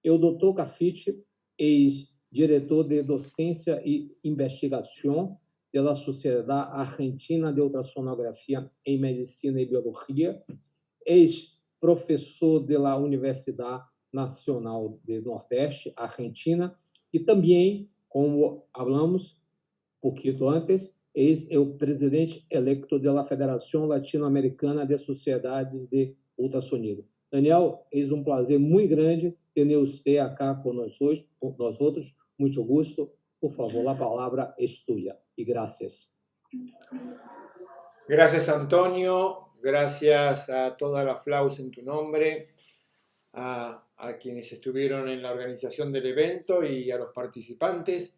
e o Dr. Cafite, ex-diretor de Docência e Investigação da Sociedade Argentina de Ultrassonografia em Medicina e Biologia, ex-professor da Universidade Nacional do Nordeste, Argentina, e também, como falamos um pouquinho antes, é o presidente electo da Federação Latino-Americana de Sociedades de Ultrassonido. Daniel, é um prazer muito grande ter você aqui conosco hoje, com nós outros. Muito gusto. Por favor, a palavra é tua. E graças. Gracias, Antonio. Gracias a toda la FLAUS en tu nombre, a quienes estuvieron en la organización del evento y a los participantes.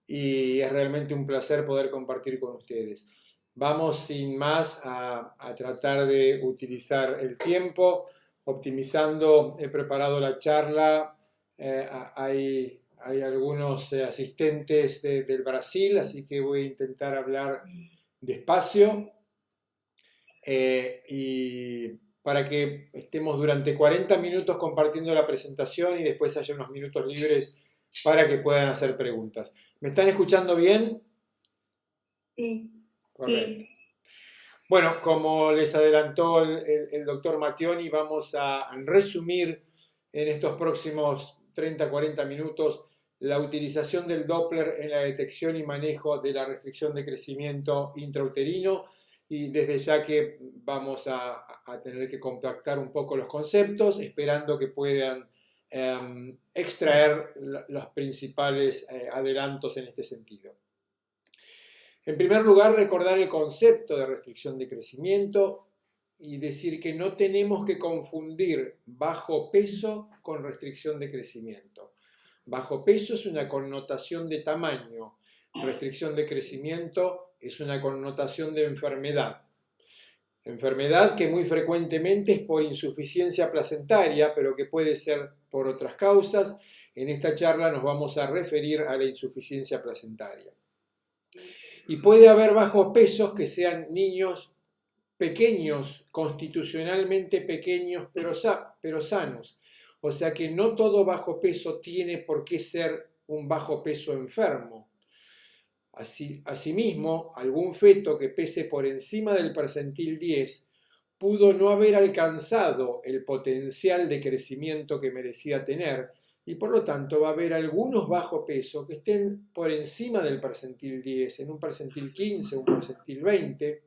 Y es realmente un placer poder compartir con ustedes. Vamos sin más a tratar de utilizar el tiempo, optimizando. He preparado la charla, hay algunos asistentes del Brasil, así que voy a intentar hablar despacio y para que estemos durante 40 minutos compartiendo la presentación y después haya unos minutos libres para que puedan hacer preguntas. ¿Me están escuchando bien? Sí. Correcto. Bueno, como les adelantó el doctor Mattioni, vamos a resumir en estos próximos 30-40 minutos la utilización del Doppler en la detección y manejo de la restricción de crecimiento intrauterino, y desde ya que vamos a tener que compactar un poco los conceptos, esperando que puedan extraer los principales adelantos en este sentido. En primer lugar, recordar el concepto de restricción de crecimiento y decir que no tenemos que confundir bajo peso con restricción de crecimiento. Bajo peso es una connotación de tamaño, restricción de crecimiento es una connotación de enfermedad. Enfermedad que muy frecuentemente es por insuficiencia placentaria, pero que puede ser por otras causas. En esta charla nos vamos a referir a la insuficiencia placentaria. Y puede haber bajos pesos que sean niños pequeños, constitucionalmente pequeños, pero sanos. O sea que no todo bajo peso tiene por qué ser un bajo peso enfermo. Asimismo, algún feto que pese por encima del percentil 10 pudo no haber alcanzado el potencial de crecimiento que merecía tener, y por lo tanto va a haber algunos bajo peso que estén por encima del percentil 10, en un percentil 15, un percentil 20,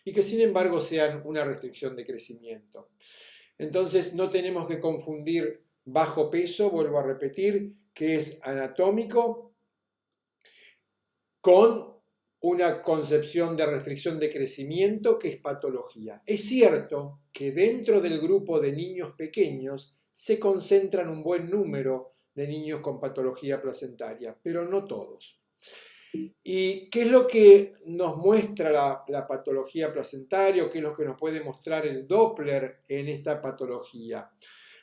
y que sin embargo sean una restricción de crecimiento. Entonces no tenemos que confundir bajo peso, vuelvo a repetir, que es anatómico, con una concepción de restricción de crecimiento que es patología. Es cierto que dentro del grupo de niños pequeños se concentran un buen número de niños con patología placentaria, pero no todos. ¿Y qué es lo que nos muestra la patología placentaria, o qué es lo que nos puede mostrar el Doppler en esta patología?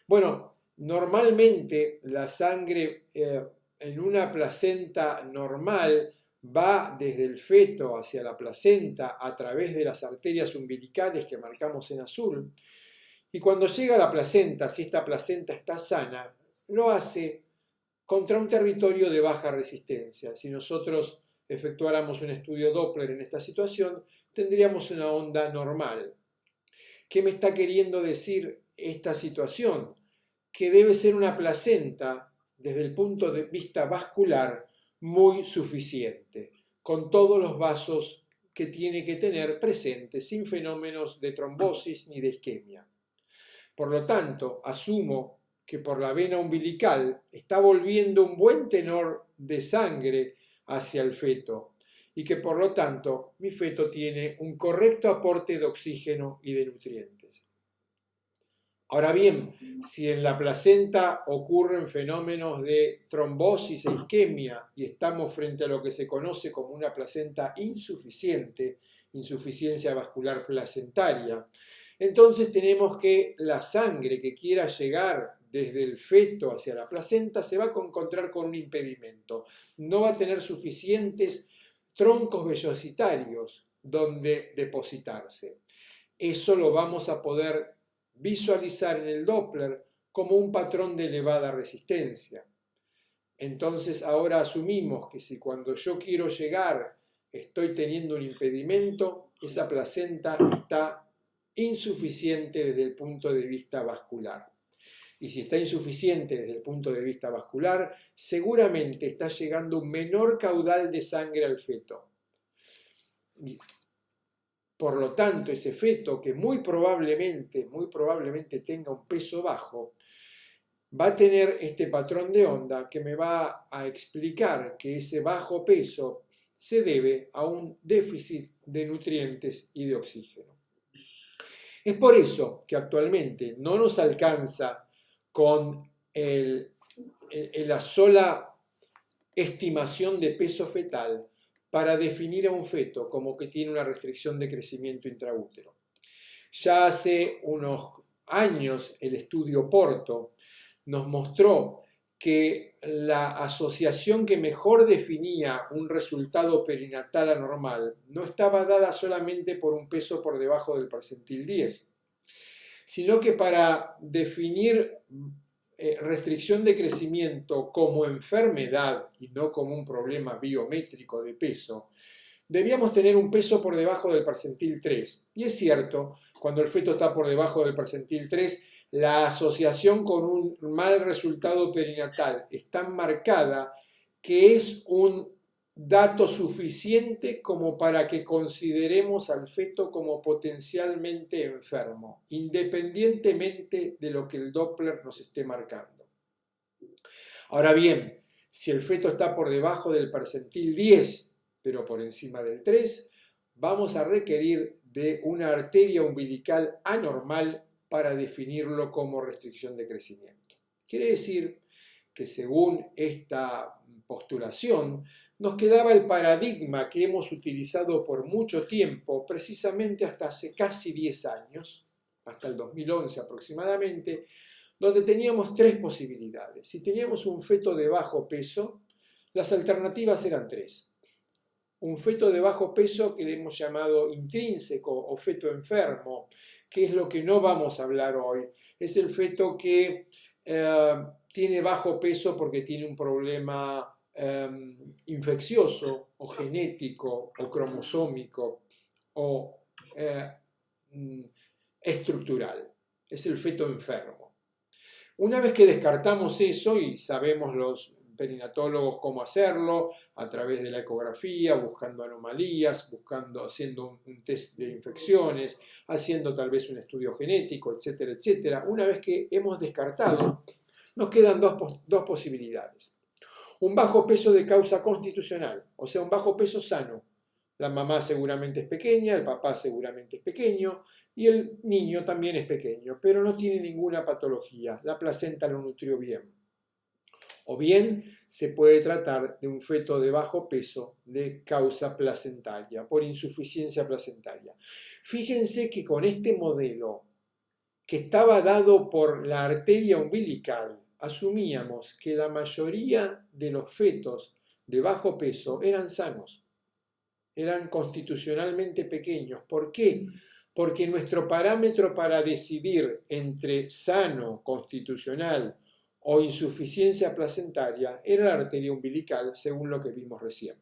Bueno, normalmente la sangre en una placenta normal va desde el feto hacia la placenta a través de las arterias umbilicales que marcamos en azul, y cuando llega a la placenta, si esta placenta está sana, lo hace contra un territorio de baja resistencia. Si nosotros efectuáramos un estudio Doppler en esta situación, tendríamos una onda normal. ¿Qué me está queriendo decir esta situación? Que debe ser una placenta, desde el punto de vista vascular, muy suficiente, con todos los vasos que tiene que tener presentes, sin fenómenos de trombosis ni de isquemia. Por lo tanto, asumo que por la vena umbilical está volviendo un buen tenor de sangre hacia el feto, y que por lo tanto mi feto tiene un correcto aporte de oxígeno y de nutrientes. Ahora bien, si en la placenta ocurren fenómenos de trombosis e isquemia y estamos frente a lo que se conoce como una placenta insuficiente, insuficiencia vascular placentaria, entonces tenemos que la sangre que quiera llegar desde el feto hacia la placenta se va a encontrar con un impedimento. No va a tener suficientes troncos vellositarios donde depositarse. Eso lo vamos a poder visualizar en el Doppler como un patrón de elevada resistencia. Entonces ahora asumimos que si cuando yo quiero llegar estoy teniendo un impedimento, esa placenta está insuficiente desde el punto de vista vascular. Y si está insuficiente desde el punto de vista vascular, seguramente está llegando un menor caudal de sangre al feto. Por lo tanto, ese feto, que muy probablemente tenga un peso bajo, va a tener este patrón de onda que me va a explicar que ese bajo peso se debe a un déficit de nutrientes y de oxígeno. Es por eso que actualmente no nos alcanza con la sola estimación de peso fetal para definir a un feto como que tiene una restricción de crecimiento intraútero. Ya hace unos años el estudio Porto nos mostró que la asociación que mejor definía un resultado perinatal anormal no estaba dada solamente por un peso por debajo del percentil 10, sino que para definir restricción de crecimiento como enfermedad y no como un problema biométrico de peso, debíamos tener un peso por debajo del percentil 3. Y es cierto, cuando el feto está por debajo del percentil 3, la asociación con un mal resultado perinatal es tan marcada que es un dato suficiente como para que consideremos al feto como potencialmente enfermo, independientemente de lo que el Doppler nos esté marcando. Ahora bien, si el feto está por debajo del percentil 10, pero por encima del 3, vamos a requerir de una arteria umbilical anormal para definirlo como restricción de crecimiento. Quiere decir que según esta postulación, nos quedaba el paradigma que hemos utilizado por mucho tiempo, precisamente hasta hace casi 10 años, hasta el 2011 aproximadamente, donde teníamos tres posibilidades. Si teníamos un feto de bajo peso, las alternativas eran tres. Un feto de bajo peso que le hemos llamado intrínseco o feto enfermo, que es lo que no vamos a hablar hoy. Es el feto que tiene bajo peso porque tiene un problema infeccioso o genético o cromosómico o estructural. Es el feto enfermo. Una vez que descartamos eso y sabemos los perinatólogos cómo hacerlo, a través de la ecografía, buscando anomalías, haciendo un test de infecciones, haciendo tal vez un estudio genético, etcétera, etcétera. Una vez que hemos descartado, nos quedan dos posibilidades. Un bajo peso de causa constitucional, o sea, un bajo peso sano. La mamá seguramente es pequeña, el papá seguramente es pequeño y el niño también es pequeño, pero no tiene ninguna patología, la placenta lo nutrió bien. O bien se puede tratar de un feto de bajo peso de causa placentaria, por insuficiencia placentaria. Fíjense que con este modelo, que estaba dado por la arteria umbilical, asumíamos que la mayoría de los fetos de bajo peso eran sanos, eran constitucionalmente pequeños. ¿Por qué? Porque nuestro parámetro para decidir entre sano, constitucional o insuficiencia placentaria era la arteria umbilical, según lo que vimos recién.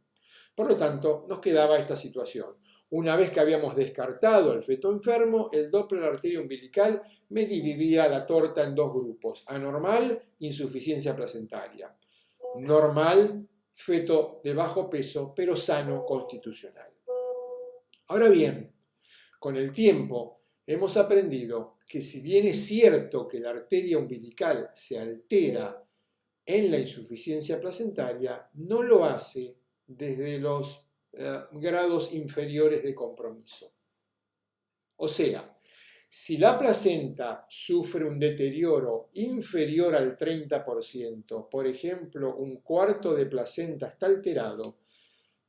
Por lo tanto, nos quedaba esta situación. Una vez que habíamos descartado al feto enfermo, el Doppler arteria umbilical me dividía la torta en dos grupos: anormal, insuficiencia placentaria; normal, feto de bajo peso, pero sano, constitucional. Ahora bien, con el tiempo hemos aprendido que si bien es cierto que la arteria umbilical se altera en la insuficiencia placentaria, no lo hace desde los grados inferiores de compromiso. O sea, si la placenta sufre un deterioro inferior al 30%, por ejemplo, un cuarto de placenta está alterado,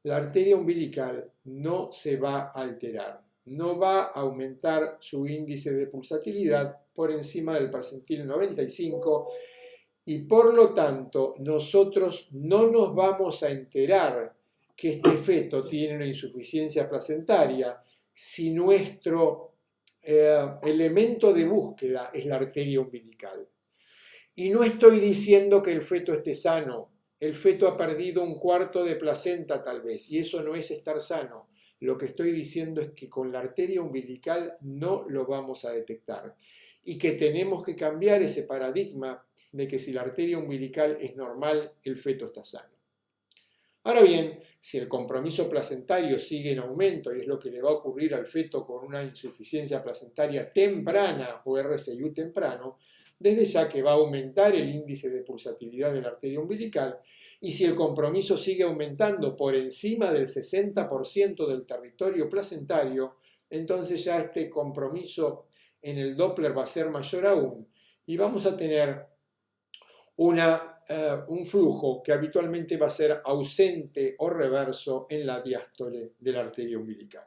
la arteria umbilical no se va a alterar, no va a aumentar su índice de pulsatilidad por encima del percentil 95 y por lo tanto nosotros no nos vamos a enterar que este feto tiene una insuficiencia placentaria si nuestro elemento de búsqueda es la arteria umbilical. Y no estoy diciendo que el feto esté sano. El feto ha perdido un cuarto de placenta tal vez, y eso no es estar sano. Lo que estoy diciendo es que con la arteria umbilical no lo vamos a detectar y que tenemos que cambiar ese paradigma de que si la arteria umbilical es normal, el feto está sano. Ahora bien, si el compromiso placentario sigue en aumento, y es lo que le va a ocurrir al feto con una insuficiencia placentaria temprana o RCIU temprano, desde ya que va a aumentar el índice de pulsatilidad de la arteria umbilical, y si el compromiso sigue aumentando por encima del 60% del territorio placentario, entonces ya este compromiso en el Doppler va a ser mayor aún, y vamos a tener un flujo que habitualmente va a ser ausente o reverso en la diástole de la arteria umbilical.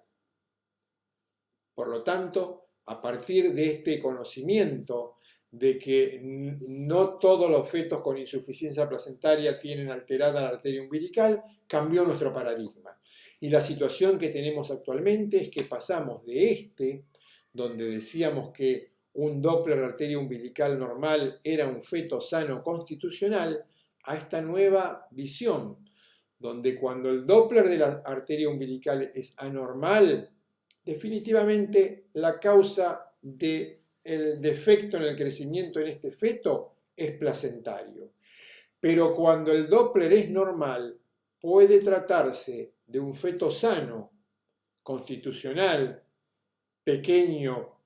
Por lo tanto, a partir de este conocimiento de que no todos los fetos con insuficiencia placentaria tienen alterada la arteria umbilical, cambió nuestro paradigma. Y la situación que tenemos actualmente es que pasamos de donde decíamos que un Doppler de arteria umbilical normal era un feto sano constitucional, a esta nueva visión, donde cuando el Doppler de la arteria umbilical es anormal, definitivamente la causa del defecto en el crecimiento en este feto es placentario. Pero cuando el Doppler es normal, puede tratarse de un feto sano, constitucional, pequeño,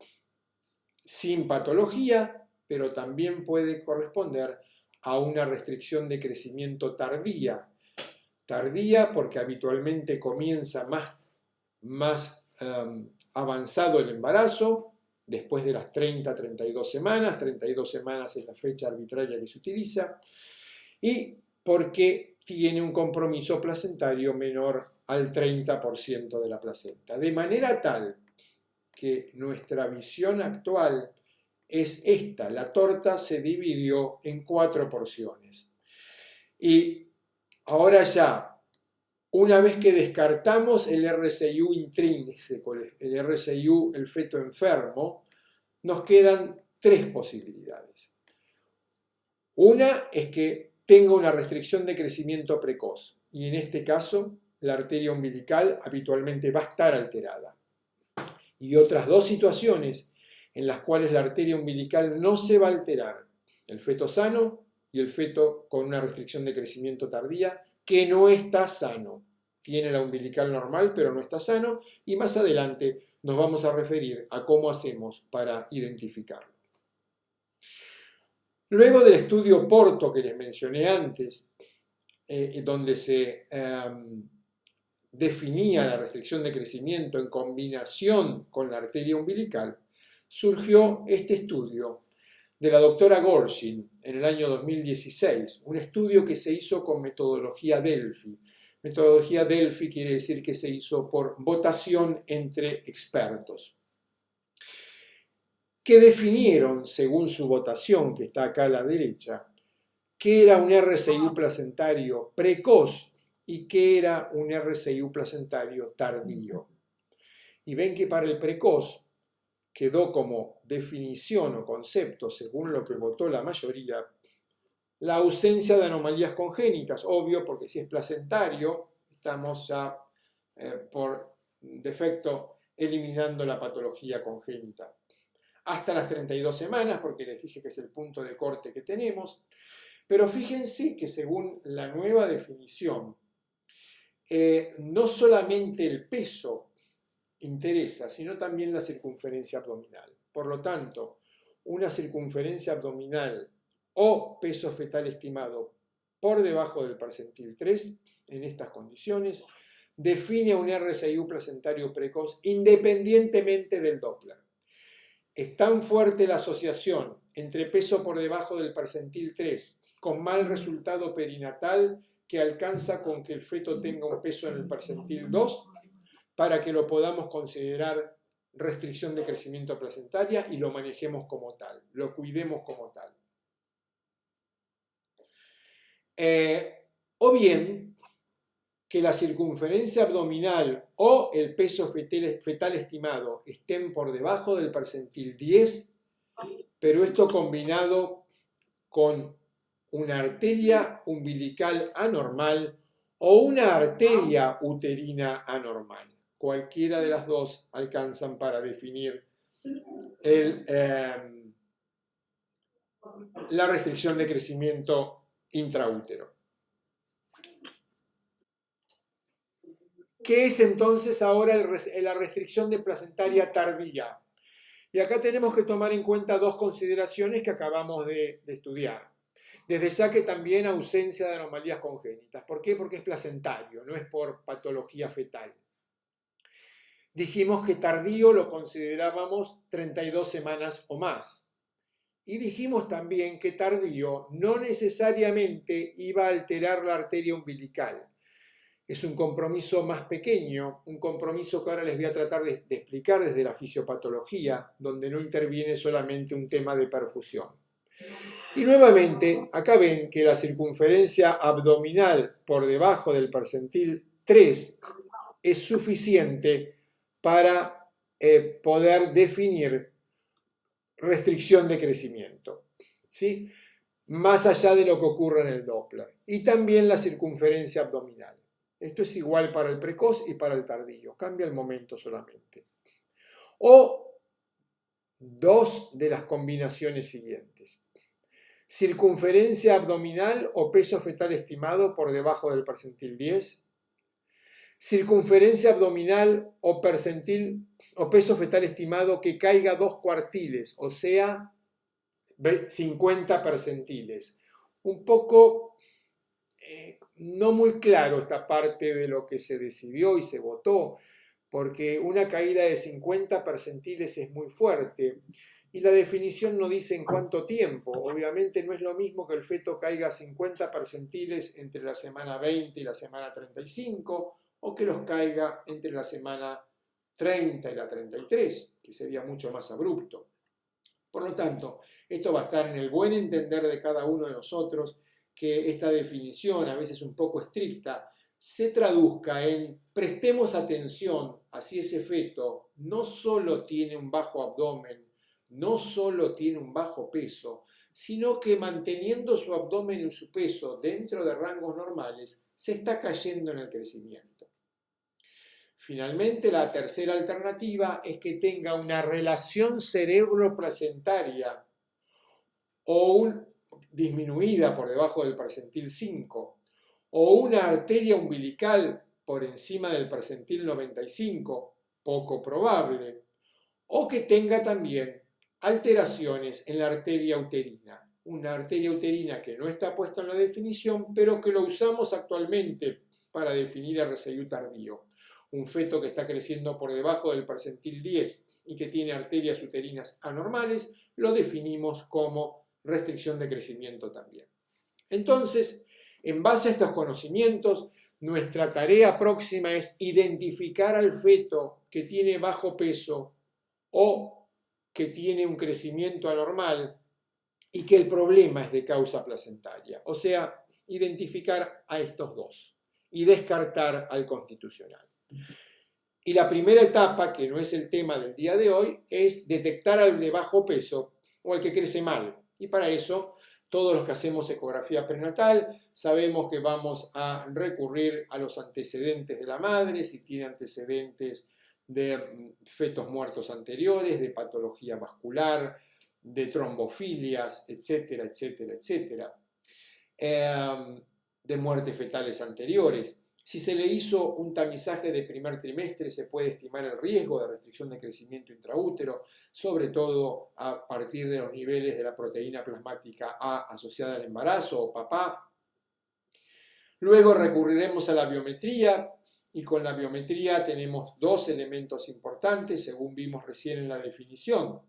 sin patología, pero también puede corresponder a una restricción de crecimiento tardía. Tardía porque habitualmente comienza más avanzado el embarazo, después de las 30-32 semanas, 32 semanas es la fecha arbitraria que se utiliza, y porque tiene un compromiso placentario menor al 30% de la placenta. De manera tal que nuestra visión actual es esta: la torta se dividió en 4 porciones. Y ahora ya, una vez que descartamos el RCIU intrínseco, el RCIU, el feto enfermo, nos quedan 3 posibilidades. Una es que tenga una restricción de crecimiento precoz, y en este caso la arteria umbilical habitualmente va a estar alterada. Y otras 2 situaciones en las cuales la arteria umbilical no se va a alterar: el feto sano y el feto con una restricción de crecimiento tardía que no está sano. Tiene la umbilical normal, pero no está sano, y más adelante nos vamos a referir a cómo hacemos para identificarlo. Luego del estudio Porto que les mencioné antes, donde se definía la restricción de crecimiento en combinación con la arteria umbilical, surgió este estudio de la doctora Gorshin en el año 2016, un estudio que se hizo con metodología Delphi. Metodología Delphi quiere decir que se hizo por votación entre expertos, que definieron, según su votación, que está acá a la derecha, qué era un RCIU placentario precoz y qué era un RCIU placentario tardío. Y ven que para el precoz quedó como definición o concepto, según lo que votó la mayoría, la ausencia de anomalías congénitas. Obvio, porque si es placentario, estamos ya por defecto eliminando la patología congénita. Hasta las 32 semanas, porque les dije que es el punto de corte que tenemos. Pero fíjense que según la nueva definición, no solamente el peso interesa, sino también la circunferencia abdominal. Por lo tanto, una circunferencia abdominal o peso fetal estimado por debajo del percentil 3, en estas condiciones, define un RCIU placentario precoz independientemente del Doppler. Es tan fuerte la asociación entre peso por debajo del percentil 3 con mal resultado perinatal que alcanza con que el feto tenga un peso en el percentil 2 para que lo podamos considerar restricción de crecimiento placentaria y lo manejemos como tal, lo cuidemos como tal. O bien que la circunferencia abdominal o el peso fetal estimado estén por debajo del percentil 10, pero esto combinado con una arteria umbilical anormal o una arteria uterina anormal. Cualquiera de las dos alcanzan para definir la restricción de crecimiento intraútero. ¿Qué es entonces ahora la restricción de placentaria tardía? Y acá tenemos que tomar en cuenta dos consideraciones que acabamos de estudiar. Desde ya que también ausencia de anomalías congénitas. ¿Por qué? Porque es placentario, no es por patología fetal. Dijimos que tardío lo considerábamos 32 semanas o más. Y dijimos también que tardío no necesariamente iba a alterar la arteria umbilical. Es un compromiso más pequeño, un compromiso que ahora les voy a tratar de explicar desde la fisiopatología, donde no interviene solamente un tema de perfusión. Y nuevamente, acá ven que la circunferencia abdominal por debajo del percentil 3 es suficiente para poder definir restricción de crecimiento, ¿sí? Más allá de lo que ocurre en el Doppler. Y también la circunferencia abdominal. Esto es igual para el precoz y para el tardío, cambia el momento solamente. O dos de las combinaciones siguientes. Circunferencia abdominal o peso fetal estimado por debajo del percentil 10. Circunferencia abdominal o peso fetal estimado que caiga 2 cuartiles, o sea, 50 percentiles. Un poco no muy claro esta parte de lo que se decidió y se votó, porque una caída de 50 percentiles es muy fuerte y la definición no dice en cuánto tiempo. Obviamente no es lo mismo que el feto caiga 50 percentiles entre la semana 20 y la semana 35 o que los caiga entre la semana 30 y la 33, que sería mucho más abrupto. Por lo tanto, esto va a estar en el buen entender de cada uno de nosotros, que esta definición, a veces un poco estricta, se traduzca en prestemos atención a si ese feto no solo tiene un bajo abdomen, no solo tiene un bajo peso, sino que manteniendo su abdomen y su peso dentro de rangos normales, se está cayendo en el crecimiento. Finalmente, la tercera alternativa es que tenga una relación cerebro-placentaria o disminuida por debajo del percentil 5 o una arteria umbilical por encima del percentil 95, poco probable, o que tenga también alteraciones en la arteria uterina, una arteria uterina que no está puesta en la definición, pero que lo usamos actualmente para definir el RCIU tardío. Un feto que está creciendo por debajo del percentil 10 y que tiene arterias uterinas anormales, lo definimos como restricción de crecimiento también. Entonces, en base a estos conocimientos, nuestra tarea próxima es identificar al feto que tiene bajo peso o que tiene un crecimiento anormal y que el problema es de causa placentaria. O sea, identificar a estos dos y descartar al constitucional. Y la primera etapa, que no es el tema del día de hoy, es detectar al de bajo peso o al que crece mal. Y para eso, todos los que hacemos ecografía prenatal sabemos que vamos a recurrir a los antecedentes de la madre, si tiene antecedentes de fetos muertos anteriores, de patología vascular, de trombofilias, etcétera, etcétera, etcétera, de muertes fetales anteriores. Si se le hizo un tamizaje de primer trimestre, se puede estimar el riesgo de restricción de crecimiento intraútero, sobre todo a partir de los niveles de la proteína plasmática A asociada al embarazo o papá. Luego recurriremos a la biometría y con la biometría tenemos dos elementos importantes, según vimos recién en la definición.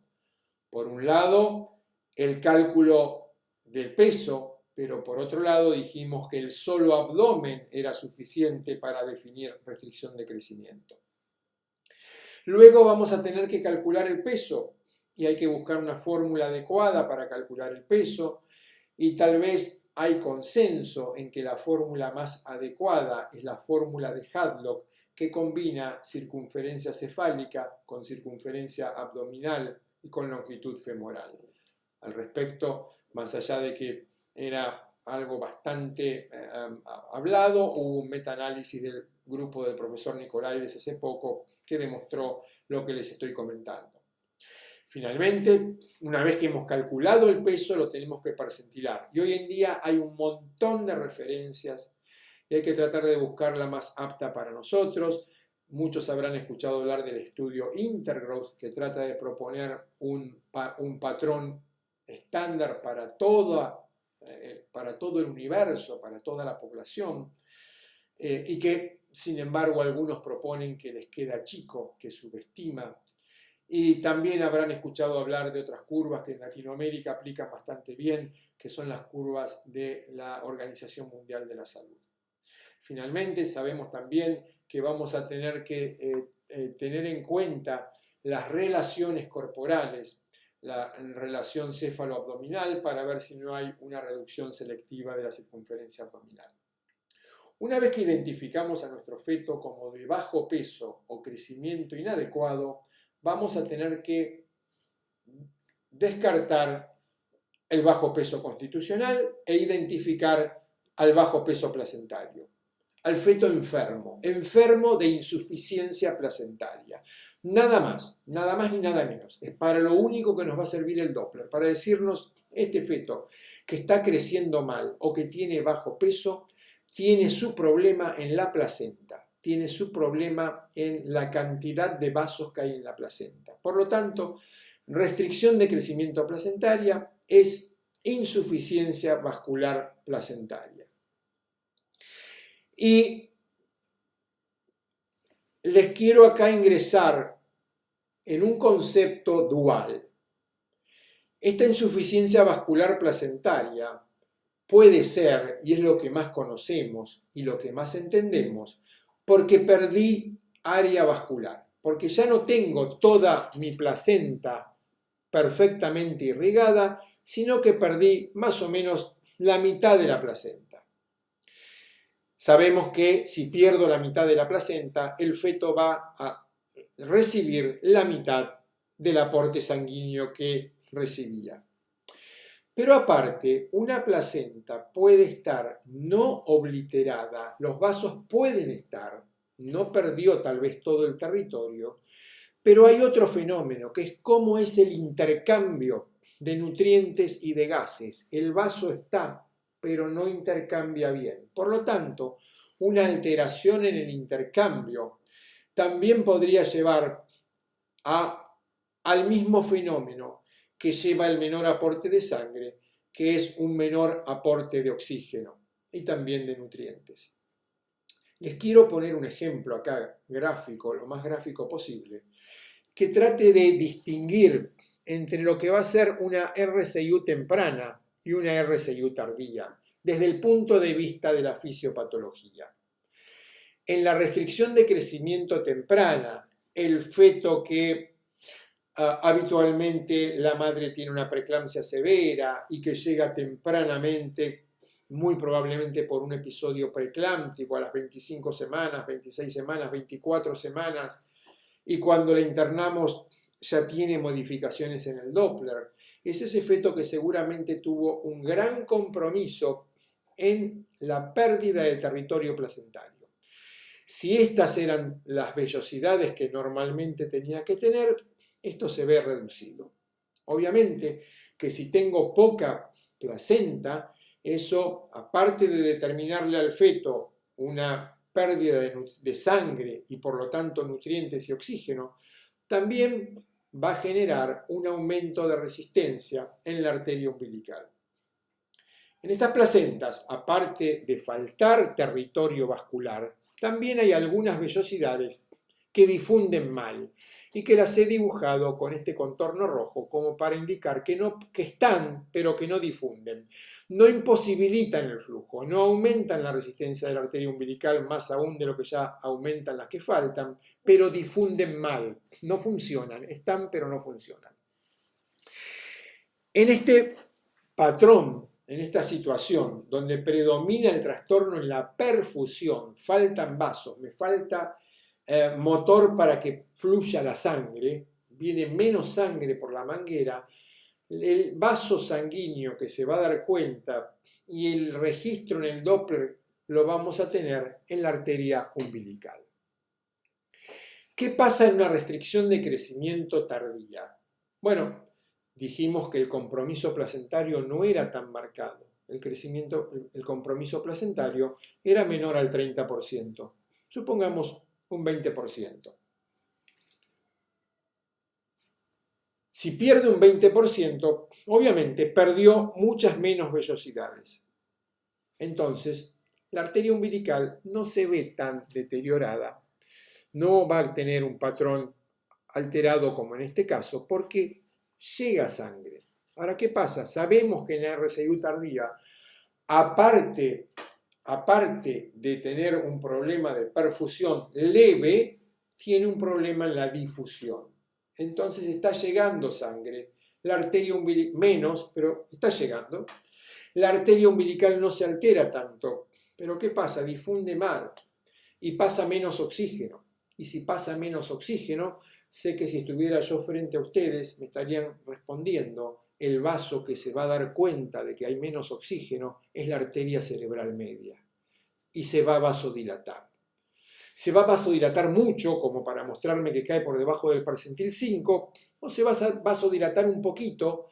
Por un lado, el cálculo del peso, pero por otro lado dijimos que el solo abdomen era suficiente para definir restricción de crecimiento. Luego vamos a tener que calcular el peso y hay que buscar una fórmula adecuada para calcular el peso y tal vez hay consenso en que la fórmula más adecuada es la fórmula de Hadlock, que combina circunferencia cefálica con circunferencia abdominal y con longitud femoral. Al respecto, más allá de que era algo bastante hablado, hubo un metaanálisis del grupo del profesor Nicolaides hace poco que demostró lo que les estoy comentando. Finalmente, una vez que hemos calculado el peso, lo tenemos que percentilar. Y hoy en día hay un montón de referencias y hay que tratar de buscar la más apta para nosotros. Muchos habrán escuchado hablar del estudio Intergrowth, que trata de proponer un patrón estándar para todo el universo, para toda la población, y que, sin embargo, algunos proponen que les queda chico, que subestima. Y también habrán escuchado hablar de otras curvas que en Latinoamérica aplican bastante bien, que son las curvas de la Organización Mundial de la Salud. Finalmente, sabemos también que vamos a tener que tener en cuenta las relaciones corporales, la relación céfalo-abdominal, para ver si no hay una reducción selectiva de la circunferencia abdominal. Una vez que identificamos a nuestro feto como de bajo peso o crecimiento inadecuado, vamos a tener que descartar el bajo peso constitucional e identificar al bajo peso placentario, al feto enfermo de insuficiencia placentaria. Nada más ni nada menos. Es para lo único que nos va a servir el Doppler, para decirnos, este feto que está creciendo mal o que tiene bajo peso, tiene su problema en la placenta. Tiene su problema en la cantidad de vasos que hay en la placenta. Por lo tanto, restricción de crecimiento placentaria es insuficiencia vascular placentaria. Y les quiero acá ingresar en un concepto dual. Esta insuficiencia vascular placentaria puede ser, y es lo que más conocemos y lo que más entendemos, porque perdí área vascular, porque ya no tengo toda mi placenta perfectamente irrigada, sino que perdí más o menos la mitad de la placenta. Sabemos que si pierdo la mitad de la placenta, el feto va a recibir la mitad del aporte sanguíneo que recibía. Pero aparte, una placenta puede estar no obliterada, los vasos pueden estar, no perdió tal vez todo el territorio, pero hay otro fenómeno que es cómo es el intercambio de nutrientes y de gases. El vaso está, pero no intercambia bien. Por lo tanto, una alteración en el intercambio también podría llevar al mismo fenómeno que lleva el menor aporte de sangre, que es un menor aporte de oxígeno y también de nutrientes. Les quiero poner un ejemplo acá gráfico, lo más gráfico posible, que trate de distinguir entre lo que va a ser una RCIU temprana y una RCIU tardía, desde el punto de vista de la fisiopatología. En la restricción de crecimiento temprana, el feto que habitualmente la madre tiene una preeclampsia severa y que llega tempranamente, muy probablemente por un episodio preeclámptico a las 25 semanas, 26 semanas, 24 semanas, y cuando la internamos ya tiene modificaciones en el Doppler. Es ese feto que seguramente tuvo un gran compromiso en la pérdida de territorio placentario. Si estas eran las vellosidades que normalmente tenía que tener, esto se ve reducido. Obviamente que si tengo poca placenta, eso, aparte de determinarle al feto una pérdida de sangre y por lo tanto nutrientes y oxígeno, también va a generar un aumento de resistencia en la arteria umbilical. En estas placentas, aparte de faltar territorio vascular, también hay algunas vellosidades que difunden mal y que las he dibujado con este contorno rojo como para indicar que están, pero que no difunden. No imposibilitan el flujo, no aumentan la resistencia de la arteria umbilical más aún de lo que ya aumentan las que faltan, pero difunden mal, no funcionan, están pero no funcionan. En este patrón, en esta situación donde predomina el trastorno en la perfusión, faltan vasos, me falta motor para que fluya la sangre, viene menos sangre por la manguera, el vaso sanguíneo que se va a dar cuenta y el registro en el Doppler lo vamos a tener en la arteria umbilical. ¿Qué pasa en una restricción de crecimiento tardía? Bueno, dijimos que el compromiso placentario no era tan marcado. El compromiso placentario era menor al 30%. Supongamos un 20%. Si pierde un 20%, obviamente perdió muchas menos vellosidades. Entonces, la arteria umbilical no se ve tan deteriorada, no va a tener un patrón alterado como en este caso, porque llega sangre. Ahora, ¿qué pasa? Sabemos que en la RCIU tardía, aparte de tener un problema de perfusión leve, tiene un problema en la difusión. Entonces está llegando sangre, la arteria umbilical menos, pero está llegando. La arteria umbilical no se altera tanto, pero ¿qué pasa? Difunde mal y pasa menos oxígeno. Y si pasa menos oxígeno, sé que si estuviera yo frente a ustedes me estarían respondiendo. El vaso que se va a dar cuenta de que hay menos oxígeno es la arteria cerebral media y se va a vasodilatar. Se va a vasodilatar mucho, como para mostrarme que cae por debajo del percentil 5, o se va a vasodilatar un poquito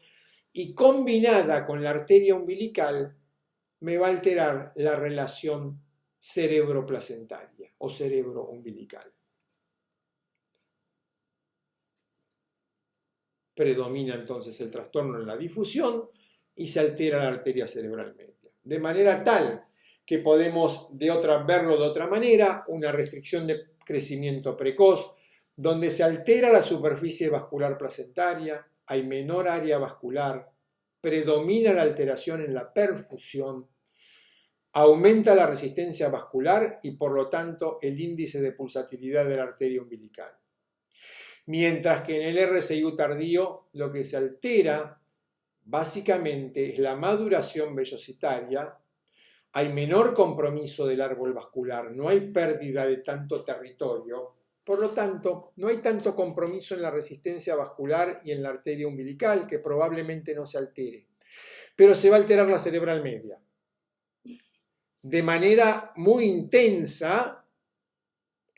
y combinada con la arteria umbilical me va a alterar la relación cerebro-placentaria o cerebro-umbilical. Predomina entonces el trastorno en la difusión y se altera la arteria cerebral media. De manera tal que podemos verlo de otra manera, una restricción de crecimiento precoz, donde se altera la superficie vascular placentaria, hay menor área vascular, predomina la alteración en la perfusión, aumenta la resistencia vascular y por lo tanto el índice de pulsatilidad de la arteria umbilical. Mientras que en el RCIU tardío lo que se altera básicamente es la maduración vellositaria, hay menor compromiso del árbol vascular, no hay pérdida de tanto territorio, por lo tanto no hay tanto compromiso en la resistencia vascular y en la arteria umbilical que probablemente no se altere, pero se va a alterar la cerebral media de manera muy intensa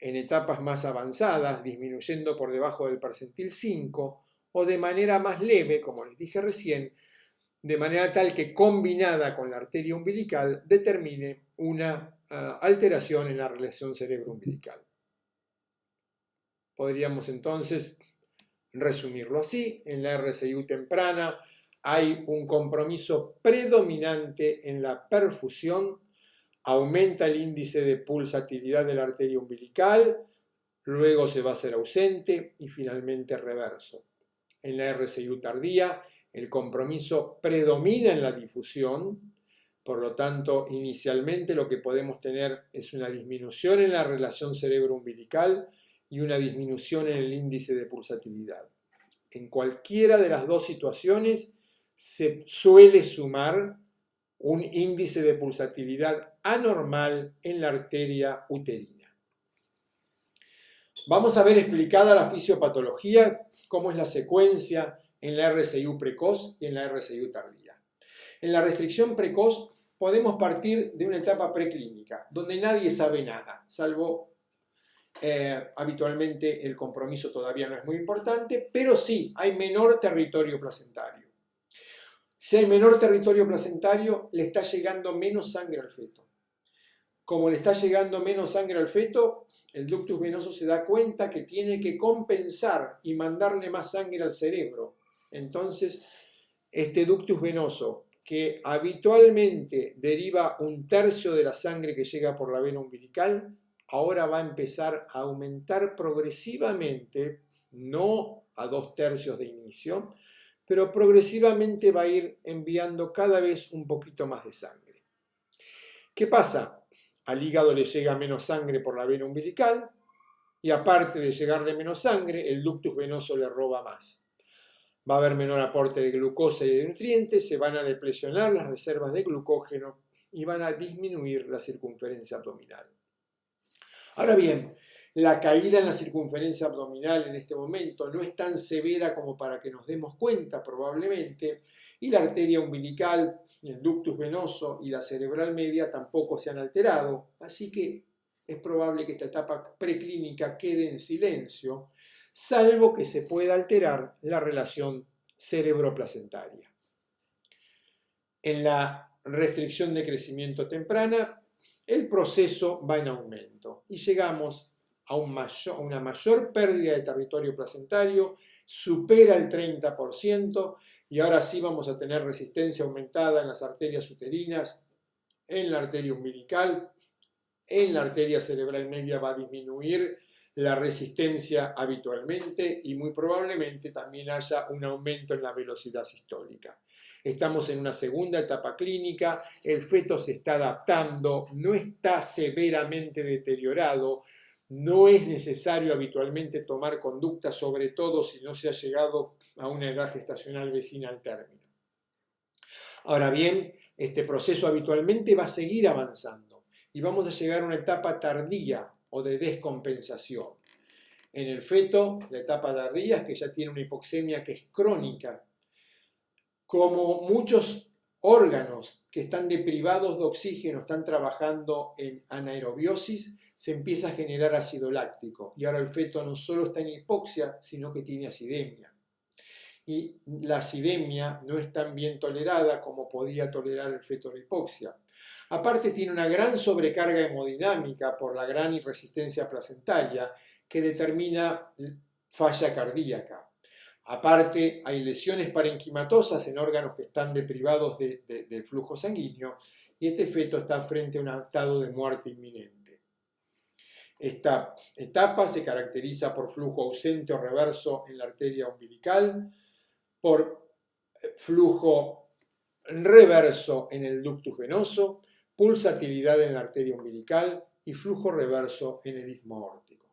en etapas más avanzadas, disminuyendo por debajo del percentil 5, o de manera más leve, como les dije recién, de manera tal que combinada con la arteria umbilical determine una alteración en la relación cerebro-umbilical. Podríamos entonces resumirlo así: en la RCIU temprana hay un compromiso predominante en la perfusión, aumenta el índice de pulsatilidad de la arteria umbilical, luego se va a hacer ausente y finalmente reverso. En la RCIU tardía, el compromiso predomina en la difusión, por lo tanto, inicialmente lo que podemos tener es una disminución en la relación cerebro-umbilical y una disminución en el índice de pulsatilidad. En cualquiera de las dos situaciones se suele sumar un índice de pulsatilidad anormal en la arteria uterina. Vamos a ver explicada la fisiopatología, cómo es la secuencia en la RCIU precoz y en la RCIU tardía. En la restricción precoz podemos partir de una etapa preclínica, donde nadie sabe nada, salvo habitualmente el compromiso todavía no es muy importante, pero sí hay menor territorio placentario. Si hay menor territorio placentario, le está llegando menos sangre al feto. Como le está llegando menos sangre al feto, el ductus venoso se da cuenta que tiene que compensar y mandarle más sangre al cerebro. Entonces, este ductus venoso, que habitualmente deriva 1/3 de la sangre que llega por la vena umbilical, ahora va a empezar a aumentar progresivamente, no a 2/3 de inicio, pero progresivamente va a ir enviando cada vez un poquito más de sangre. ¿Qué pasa? Al hígado le llega menos sangre por la vena umbilical y aparte de llegarle menos sangre, el ductus venoso le roba más. Va a haber menor aporte de glucosa y de nutrientes, se van a deplecionar las reservas de glucógeno y van a disminuir la circunferencia abdominal. Ahora bien, La caída en la circunferencia abdominal en este momento no es tan severa como para que nos demos cuenta probablemente, y la arteria umbilical, el ductus venoso y la cerebral media tampoco se han alterado, así que es probable que esta etapa preclínica quede en silencio, salvo que se pueda alterar la relación cerebroplacentaria. En la restricción de crecimiento temprana, el proceso va en aumento y llegamos a una mayor pérdida de territorio placentario, supera el 30%, y ahora sí vamos a tener resistencia aumentada en las arterias uterinas, en la arteria umbilical, en la arteria cerebral media va a disminuir la resistencia habitualmente y muy probablemente también haya un aumento en la velocidad sistólica. Estamos en una segunda etapa clínica, el feto se está adaptando, no está severamente deteriorado, no es necesario habitualmente tomar conducta, sobre todo si no se ha llegado a una edad gestacional vecina al término. Ahora bien, este proceso habitualmente va a seguir avanzando y vamos a llegar a una etapa tardía o de descompensación. En el feto, la etapa tardía es que ya tiene una hipoxemia que es crónica. Como muchos órganos que están deprivados de oxígeno están trabajando en anaerobiosis, se empieza a generar ácido láctico y ahora el feto no solo está en hipoxia, sino que tiene acidemia. Y la acidemia no es tan bien tolerada como podía tolerar el feto la hipoxia. Aparte tiene una gran sobrecarga hemodinámica por la gran resistencia placentaria que determina falla cardíaca. Aparte hay lesiones parenquimatosas en órganos que están deprivados del flujo sanguíneo y este feto está frente a un estado de muerte inminente. Esta etapa se caracteriza por flujo ausente o reverso en la arteria umbilical, por flujo reverso en el ductus venoso, pulsatilidad en la arteria umbilical y flujo reverso en el istmo aórtico.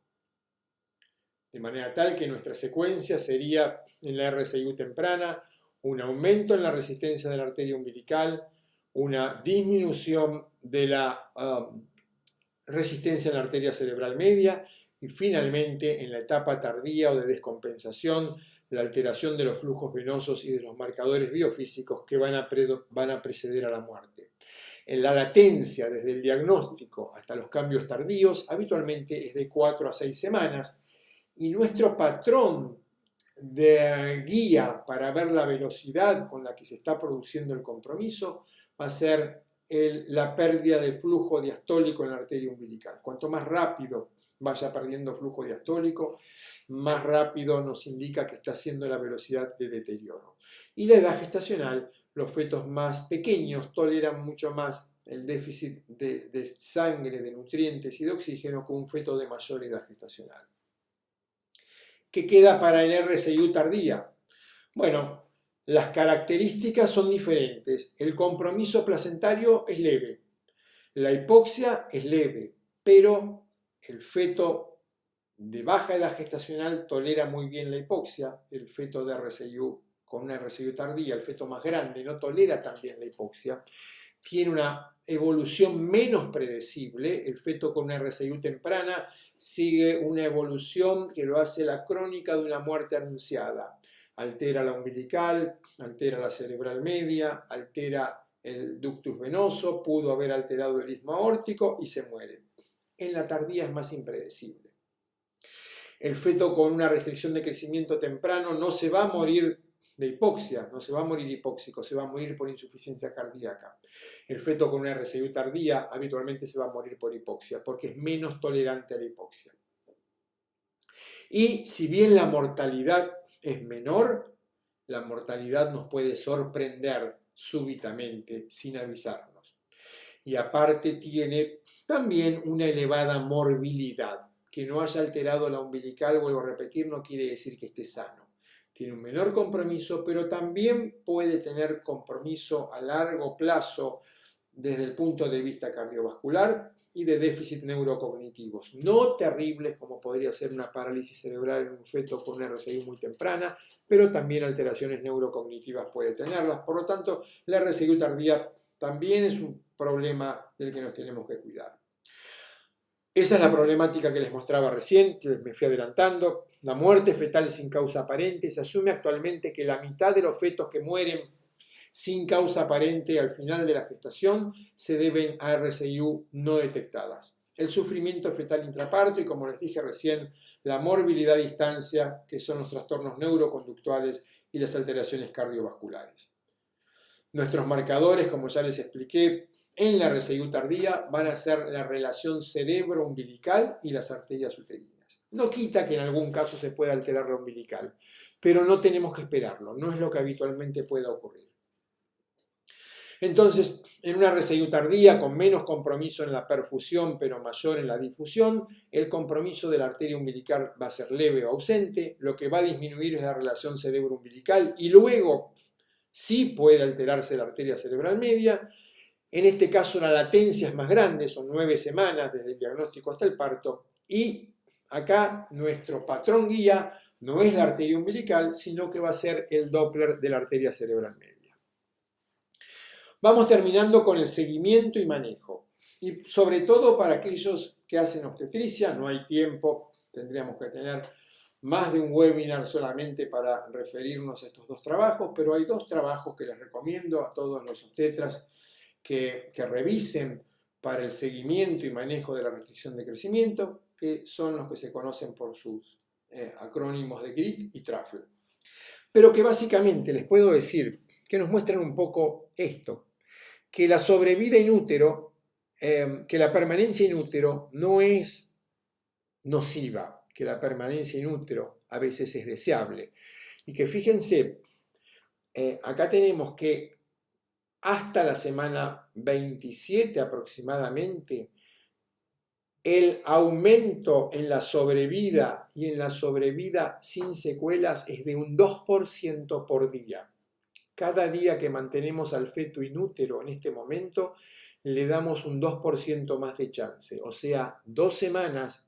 De manera tal que nuestra secuencia sería en la RSIU temprana un aumento en la resistencia de la arteria umbilical, una disminución de la resistencia en la arteria cerebral media y finalmente en la etapa tardía o de descompensación la alteración de los flujos venosos y de los marcadores biofísicos que van a preceder a la muerte. En la latencia desde el diagnóstico hasta los cambios tardíos habitualmente es de 4 a 6 semanas y nuestro patrón de guía para ver la velocidad con la que se está produciendo el compromiso va a ser la pérdida de flujo diastólico en la arteria umbilical. Cuanto más rápido vaya perdiendo flujo diastólico, más rápido nos indica que está haciendo la velocidad de deterioro. Y la edad gestacional, los fetos más pequeños toleran mucho más el déficit de sangre, de nutrientes y de oxígeno que un feto de mayor edad gestacional. ¿Qué queda para el RSIU tardía? Bueno, las características son diferentes. El compromiso placentario es leve, la hipoxia es leve, pero el feto de baja edad gestacional tolera muy bien la hipoxia. El feto de RSIU con una RSIU tardía, el feto más grande, no tolera tan bien la hipoxia. Tiene una evolución menos predecible. El feto con una RSIU temprana sigue una evolución que lo hace la crónica de una muerte anunciada. Altera la umbilical, altera la cerebral media, altera el ductus venoso, pudo haber alterado el istmo aórtico y se muere. En la tardía es más impredecible. El feto con una restricción de crecimiento temprano no se va a morir de hipoxia, no se va a morir hipóxico, se va a morir por insuficiencia cardíaca. El feto con una RSIU tardía habitualmente se va a morir por hipoxia porque es menos tolerante a la hipoxia. Y si bien la mortalidad es menor, la mortalidad nos puede sorprender súbitamente sin avisarnos. Y aparte tiene también una elevada morbilidad. Que no haya alterado la umbilical, vuelvo a repetir, no quiere decir que esté sano. Tiene un menor compromiso, pero también puede tener compromiso a largo plazo desde el punto de vista cardiovascular y de déficit neurocognitivos. No terribles como podría ser una parálisis cerebral en un feto con una RSIU muy temprana, pero también alteraciones neurocognitivas puede tenerlas. Por lo tanto, la RSIU tardía también es un problema del que nos tenemos que cuidar. Esa es la problemática que les mostraba recién, que me fui adelantando. La muerte fetal sin causa aparente. Se asume actualmente que la mitad de los fetos que mueren sin causa aparente al final de la gestación se deben a RCIU no detectadas. El sufrimiento fetal intraparto y, como les dije recién, la morbilidad a distancia, que son los trastornos neuroconductuales y las alteraciones cardiovasculares. Nuestros marcadores, como ya les expliqué, en la RCIU tardía van a ser la relación cerebro-umbilical y las arterias uterinas. No quita que en algún caso se pueda alterar la umbilical, pero no tenemos que esperarlo, no es lo que habitualmente pueda ocurrir. Entonces, en una RCIU tardía con menos compromiso en la perfusión pero mayor en la difusión, el compromiso de la arteria umbilical va a ser leve o ausente, lo que va a disminuir es la relación cerebro-umbilical y luego sí puede alterarse la arteria cerebral media. En este caso la latencia es más grande, son 9 semanas desde el diagnóstico hasta el parto, y acá nuestro patrón guía no es la arteria umbilical, sino que va a ser el Doppler de la arteria cerebral media. Vamos terminando con el seguimiento y manejo, y sobre todo para aquellos que hacen obstetricia, no hay tiempo, tendríamos que tener más de un webinar solamente para referirnos a estos dos trabajos, pero hay dos trabajos que les recomiendo a todos los obstetras que revisen para el seguimiento y manejo de la restricción de crecimiento, que son los que se conocen por sus acrónimos de GRIT y TRAFL. Pero que básicamente les puedo decir que nos muestran un poco esto, que la sobrevida in útero, que la permanencia in útero no es nociva, que la permanencia in útero a veces es deseable. Y que fíjense, acá tenemos que hasta la semana 27 aproximadamente, el aumento en la sobrevida y en la sobrevida sin secuelas es de un 2% por día. Cada día que mantenemos al feto in útero en este momento, le damos un 2% más de chance. O sea, 2 semanas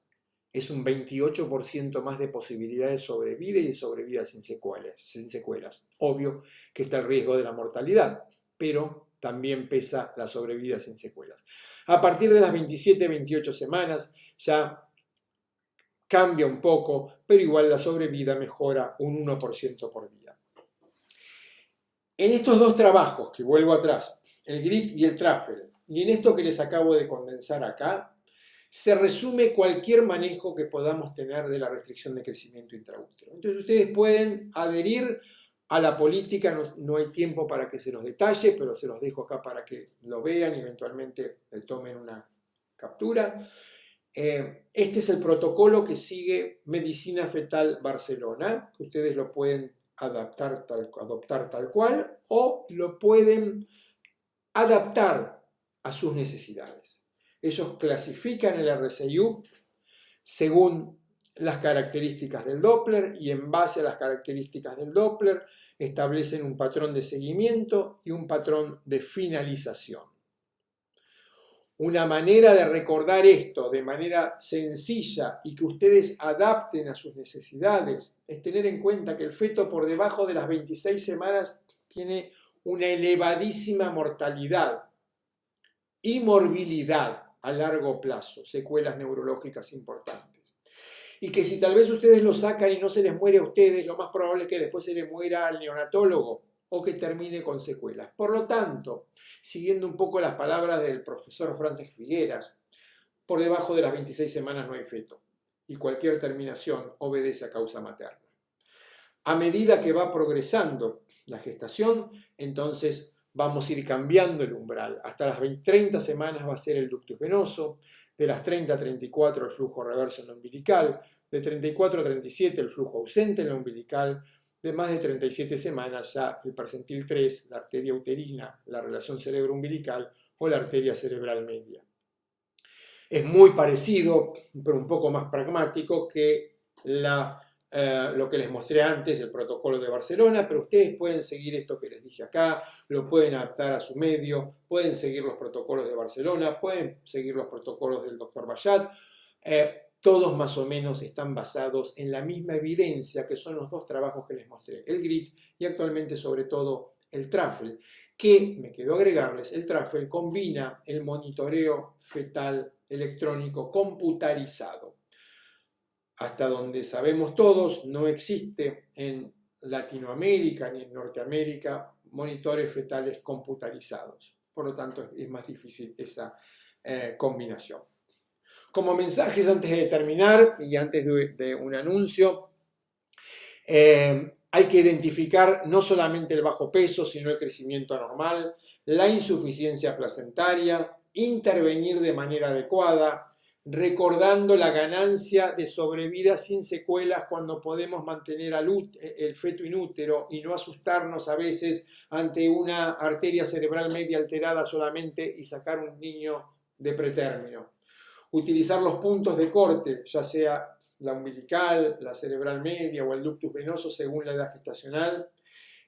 es un 28% más de posibilidad de sobrevida y de sobrevida sin secuelas. Obvio que está el riesgo de la mortalidad, pero también pesa la sobrevida sin secuelas. A partir de las 27-28 semanas ya cambia un poco, pero igual la sobrevida mejora un 1% por día. En estos dos trabajos, que vuelvo atrás, el GRIT y el TRAFL, y en esto que les acabo de condensar acá, se resume cualquier manejo que podamos tener de la restricción de crecimiento intraútero. Entonces ustedes pueden adherir a la política, no hay tiempo para que se los detalle, pero se los dejo acá para que lo vean y eventualmente le tomen una captura. Este es el protocolo que sigue Medicina Fetal Barcelona, que ustedes lo pueden adoptar tal cual o lo pueden adaptar a sus necesidades. Ellos clasifican el RCIU según las características del Doppler y en base a las características del Doppler establecen un patrón de seguimiento y un patrón de finalización. Una manera de recordar esto de manera sencilla y que ustedes adapten a sus necesidades es tener en cuenta que el feto por debajo de las 26 semanas tiene una elevadísima mortalidad y morbilidad a largo plazo, secuelas neurológicas importantes. Y que si tal vez ustedes lo sacan y no se les muere a ustedes, lo más probable es que después se le muera al neonatólogo o que termine con secuelas. Por lo tanto, siguiendo un poco las palabras del profesor Frances Figueras, por debajo de las 26 semanas no hay feto y cualquier terminación obedece a causa materna. A medida que va progresando la gestación, entonces vamos a ir cambiando el umbral. Hasta las 30 semanas va a ser el ductus venoso, de las 30 a 34 el flujo reverso en la umbilical, de 34 a 37 el flujo ausente en la umbilical, de más de 37 semanas ya el percentil 3, la arteria uterina, la relación cerebro-umbilical o la arteria cerebral media. Es muy parecido, pero un poco más pragmático que lo que les mostré antes, el protocolo de Barcelona, pero ustedes pueden seguir esto que les dije acá, lo pueden adaptar a su medio, pueden seguir los protocolos de Barcelona, pueden seguir los protocolos del Dr. Bayat. Todos más o menos están basados en la misma evidencia que son los dos trabajos que les mostré, el GRIT y actualmente sobre todo el TRAFL, que, me quedó agregarles, el TRAFL combina el monitoreo fetal electrónico computarizado. Hasta donde sabemos todos, no existe en Latinoamérica ni en Norteamérica monitores fetales computarizados. Por lo tanto, es más difícil esa combinación. Como mensajes antes de terminar y antes de un anuncio, hay que identificar no solamente el bajo peso, sino el crecimiento anormal, la insuficiencia placentaria, intervenir de manera adecuada, recordando la ganancia de sobrevida sin secuelas cuando podemos mantener el feto inútero y no asustarnos a veces ante una arteria cerebral media alterada solamente y sacar un niño de pretérmino. Utilizar los puntos de corte, ya sea la umbilical, la cerebral media o el ductus venoso según la edad gestacional.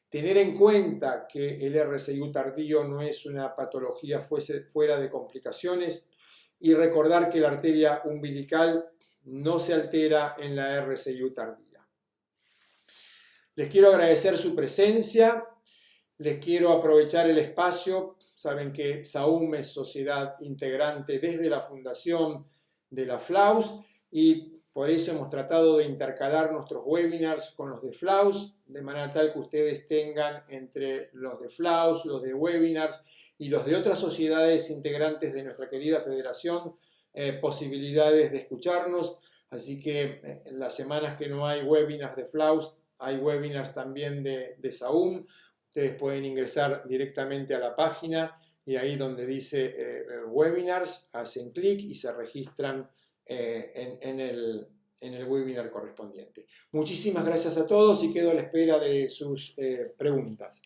Tener en cuenta que el RCIU tardío no es una patología fuera de complicaciones y recordar que la arteria umbilical no se altera en la RCIU tardía. Les quiero agradecer su presencia, les quiero aprovechar el espacio. Saben que SAUM es sociedad integrante desde la fundación de la FLAUS y por eso hemos tratado de intercalar nuestros webinars con los de FLAUS, de manera tal que ustedes tengan entre los de FLAUS, los de webinars y los de otras sociedades integrantes de nuestra querida federación, posibilidades de escucharnos. Así que en las semanas que no hay webinars de FLAUS, hay webinars también de SAUM. Ustedes pueden ingresar directamente a la página y ahí donde dice webinars, hacen clic y se registran en el webinar correspondiente. Muchísimas gracias a todos y quedo a la espera de sus preguntas.